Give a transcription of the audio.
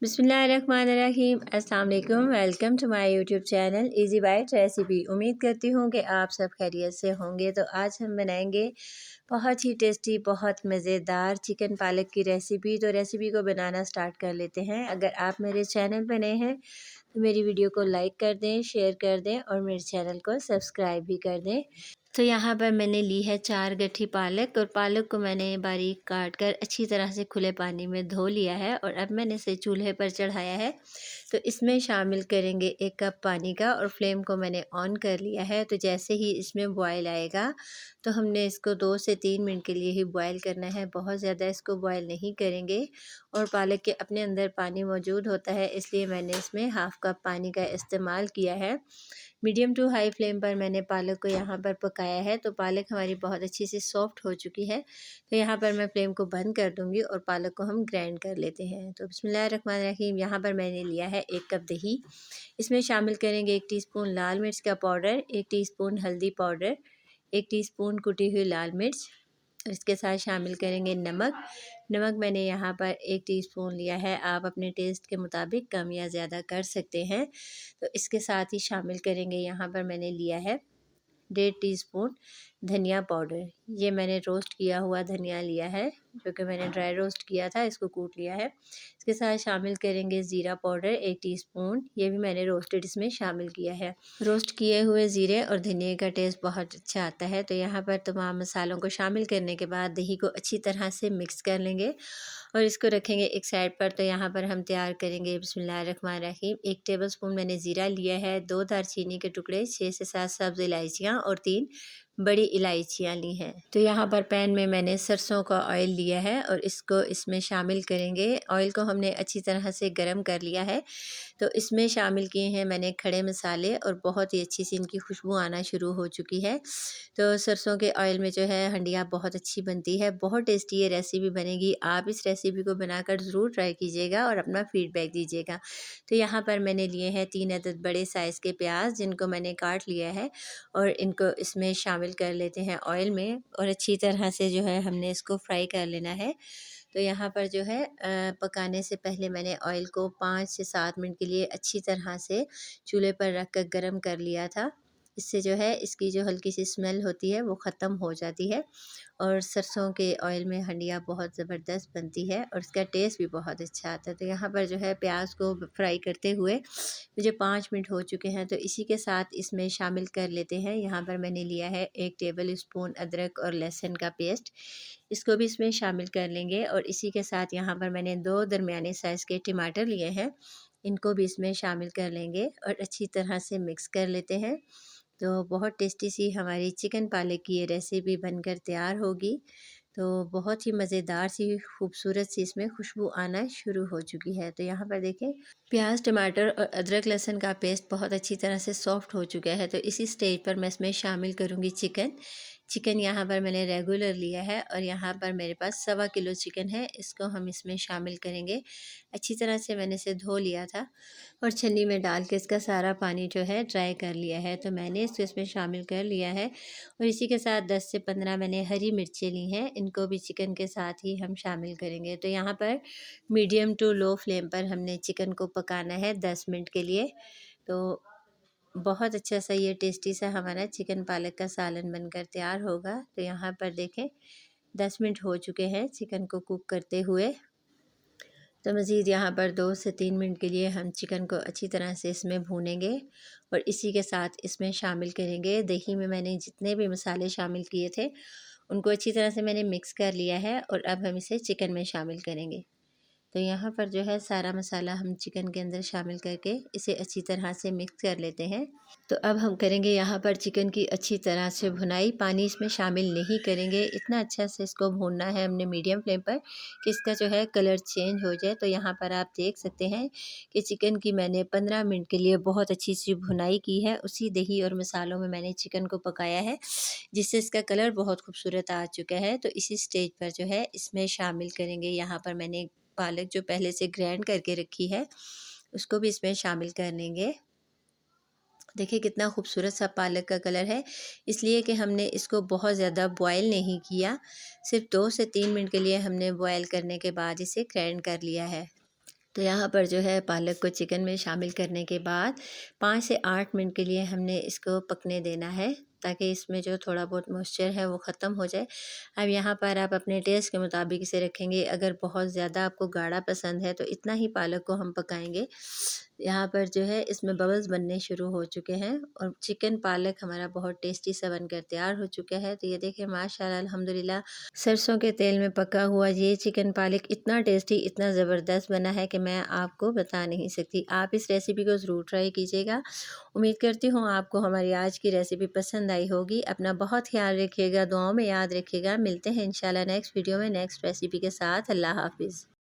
बिस्मिल्लाहिर्रहमानिर्रहीम। अस्सलाम वालेकुम। Welcome to my YouTube channel Easy Bite recipe. उम्मीद करती हूँ कि आप सब खैरियत से होंगे। तो आज हम बनाएंगे बहुत ही टेस्टी, बहुत मज़ेदार चिकन पालक की रेसिपी। तो रेसिपी को बनाना स्टार्ट कर लेते हैं। अगर आप मेरे चैनल पर नए हैं तो मेरी वीडियो को लाइक कर दें, शेयर कर दें और मेरे चैनल को सब्सक्राइब भी कर दें। तो यहाँ पर मैंने ली है 4 गट्ठी पालक और पालक को मैंने बारीक काट कर अच्छी तरह से खुले पानी में धो लिया है और अब मैंने इसे चूल्हे पर चढ़ाया है। तो इसमें शामिल करेंगे 1 कप पानी का और फ्लेम को मैंने ऑन कर लिया है। तो जैसे ही इसमें बॉयल आएगा तो हमने इसको 2 से 3 मिनट के लिए ही बॉयल करना है, बहुत ज़्यादा इसको बॉयल नहीं करेंगे। और पालक के अपने अंदर पानी मौजूद होता है, इसलिए मैंने इसमें हाफ़ कप पानी का इस्तेमाल किया है। मीडियम टू हाई फ्लेम पर मैंने पालक को यहाँ पर पकाया है। तो पालक हमारी बहुत अच्छी सी सॉफ्ट हो चुकी है। तो यहाँ पर मैं फ्लेम को बंद कर दूँगी और पालक को हम ग्राइंड कर लेते हैं। तो बिस्मिल्लाहिर्रहमानिर्रहीम। यहाँ पर मैंने लिया है 1 कप दही। इसमें शामिल करेंगे 1 टीस्पून लाल मिर्च का पाउडर, 1 टीस्पून हल्दी पाउडर, 1 टीस्पून कुटी हुई लाल मिर्च। इसके साथ शामिल करेंगे नमक। नमक मैंने यहाँ पर 1 टीस्पून लिया है, आप अपने टेस्ट के मुताबिक कम या ज़्यादा कर सकते हैं। तो इसके साथ ही शामिल करेंगे यहाँ पर मैंने लिया है 1.5 टीस्पून धनिया पाउडर। ये मैंने रोस्ट किया हुआ धनिया लिया है, जो कि मैंने ड्राई रोस्ट किया था, इसको कूट लिया है। इसके साथ शामिल करेंगे ज़ीरा पाउडर 1 टीस्पून, ये भी मैंने रोस्टेड इसमें शामिल किया है। रोस्ट किए हुए ज़ीरे और धनिया का टेस्ट बहुत अच्छा आता है। तो यहाँ पर तमाम मसालों को शामिल करने के बाद दही को अच्छी तरह से मिक्स कर लेंगे और इसको रखेंगे एक साइड पर। तो यहाँ पर हम तैयार करेंगे बिस्मिल्लाहिर्रहमानिर्रहीम। 1 टेबलस्पून मैंने ज़ीरा लिया है, 2 दालचीनी के टुकड़े, 6 से 7 सब्ज़ इलायचियाँ और 3 बड़ी इलायचियाँ ली हैं। तो यहाँ पर पैन में मैंने सरसों का ऑयल लिया है और इसको इसमें शामिल करेंगे। ऑयल को हमने अच्छी तरह से गर्म कर लिया है। तो इसमें शामिल किए हैं मैंने खड़े मसाले और बहुत ही अच्छी सी इनकी खुशबू आना शुरू हो चुकी है। तो सरसों के ऑयल में जो है हंडिया बहुत अच्छी बनती है, बहुत टेस्टी ये रेसिपी बनेगी। आप इस रेसिपी को बनाकर ज़रूर ट्राई कीजिएगा और अपना फीडबैक दीजिएगा। तो यहाँ पर मैंने लिए हैं 3 अदद बड़े साइज़ के प्याज, जिनको मैंने काट लिया है और इनको इसमें शामिल कर लेते हैं ऑयल में और अच्छी तरह से जो है हमने इसको फ्राई कर लेना है। तो यहाँ पर जो है पकाने से पहले मैंने ऑयल को 5 से 7 मिनट के लिए अच्छी तरह से चूल्हे पर रख कर गर्म कर लिया था। इससे जो है इसकी जो हल्की सी स्मेल होती है वो ख़त्म हो जाती है और सरसों के ऑयल में हंडिया बहुत ज़बरदस्त बनती है और इसका टेस्ट भी बहुत अच्छा आता है। तो यहाँ पर जो है प्याज को फ्राई करते हुए मुझे 5 मिनट हो चुके हैं। तो इसी के साथ इसमें शामिल कर लेते हैं, यहाँ पर मैंने लिया है 1 टेबल स्पून अदरक और लहसुन का पेस्ट, इसको भी इसमें शामिल कर लेंगे। और इसी के साथ यहाँ पर मैंने 2 दरमियाने साइज़ के टमाटर लिए हैं, इनको भी इसमें शामिल कर लेंगे और अच्छी तरह से मिक्स कर लेते हैं। तो बहुत टेस्टी सी हमारी चिकन पालक की ये रेसिपी बनकर तैयार होगी। तो बहुत ही मज़ेदार सी खूबसूरत सी इसमें खुशबू आना शुरू हो चुकी है। तो यहाँ पर देखें प्याज, टमाटर और अदरक लहसुन का पेस्ट बहुत अच्छी तरह से सॉफ्ट हो चुका है। तो इसी स्टेज पर मैं इसमें शामिल करूँगी चिकन यहाँ पर मैंने रेगुलर लिया है और यहाँ पर मेरे पास 1.25 किलो चिकन है, इसको हम इसमें शामिल करेंगे। अच्छी तरह से मैंने इसे धो लिया था और छन्नी में डाल के इसका सारा पानी जो है ड्राई कर लिया है। तो मैंने इसको इसमें शामिल कर लिया है और इसी के साथ 10 से 15 मैंने हरी मिर्चें ली हैं, इनको भी चिकन के साथ ही हम शामिल करेंगे। तो यहाँ पर मीडियम टू लो फ्लेम पर हमने चिकन को पकाना है 10 मिनट के लिए। तो बहुत अच्छा सा ये टेस्टी सा हमारा चिकन पालक का सालन बनकर तैयार होगा। तो यहाँ पर देखें 10 मिनट हो चुके हैं चिकन को कुक करते हुए। तो मज़ीद यहाँ पर 2 से 3 मिनट के लिए हम चिकन को अच्छी तरह से इसमें भूनेंगे और इसी के साथ इसमें शामिल करेंगे दही में मैंने जितने भी मसाले शामिल किए थे उनको अच्छी तरह से मैंने मिक्स कर लिया है और अब हम इसे चिकन में शामिल करेंगे। तो यहाँ पर जो है सारा मसाला हम चिकन के अंदर शामिल करके इसे अच्छी तरह से मिक्स कर लेते हैं। तो अब हम करेंगे यहाँ पर चिकन की अच्छी तरह से भुनाई, पानी इसमें शामिल नहीं करेंगे। इतना अच्छा से इसको भूनना है हमने मीडियम फ्लेम पर कि इसका जो है कलर चेंज हो जाए। तो यहाँ पर आप देख सकते हैं कि चिकन की मैंने 15 मिनट के लिए बहुत अच्छी सी भुनाई की है। उसी दही और मसालों में मैंने चिकन को पकाया है, जिससे इसका कलर बहुत खूबसूरत आ चुका है। तो इसी स्टेज पर जो है इसमें शामिल करेंगे, यहाँ पर मैंने पालक जो पहले से ग्राइंड करके रखी है उसको भी इसमें शामिल कर लेंगे। देखिए कितना खूबसूरत सा पालक का कलर है, इसलिए कि हमने इसको बहुत ज़्यादा बॉयल नहीं किया, सिर्फ 2 से 3 मिनट के लिए हमने बॉयल करने के बाद इसे ग्राइंड कर लिया है। तो यहाँ पर जो है पालक को चिकन में शामिल करने के बाद 5 से 8 मिनट के लिए हमने इसको पकने देना है, ताकि इसमें जो थोड़ा बहुत मॉइस्चर है वो ख़त्म हो जाए। अब यहाँ पर आप अपने टेस्ट के मुताबिक इसे रखेंगे। अगर बहुत ज़्यादा आपको गाढ़ा पसंद है तो इतना ही पालक को हम पकाएंगे। यहाँ पर जो है इसमें बबल्स बनने शुरू हो चुके हैं और चिकन पालक हमारा बहुत टेस्टी सा बनकर तैयार हो चुका है। तो ये देखें माशाल्लाह अल्हम्दुलिल्लाह, सरसों के तेल में पका हुआ ये चिकन पालक इतना टेस्टी, इतना ज़बरदस्त बना है कि मैं आपको बता नहीं सकती। आप इस रेसिपी को ज़रूर ट्राई कीजिएगा। उम्मीद करती हूँ आपको हमारी आज की रेसिपी पसंद आई होगी। अपना बहुत ख्याल रखिएगा, दुआओं में याद रखिएगा। मिलते हैं इंशाल्लाह नेक्स्ट वीडियो में नेक्स्ट रेसिपी के साथ। अल्लाह हाफ़िज़।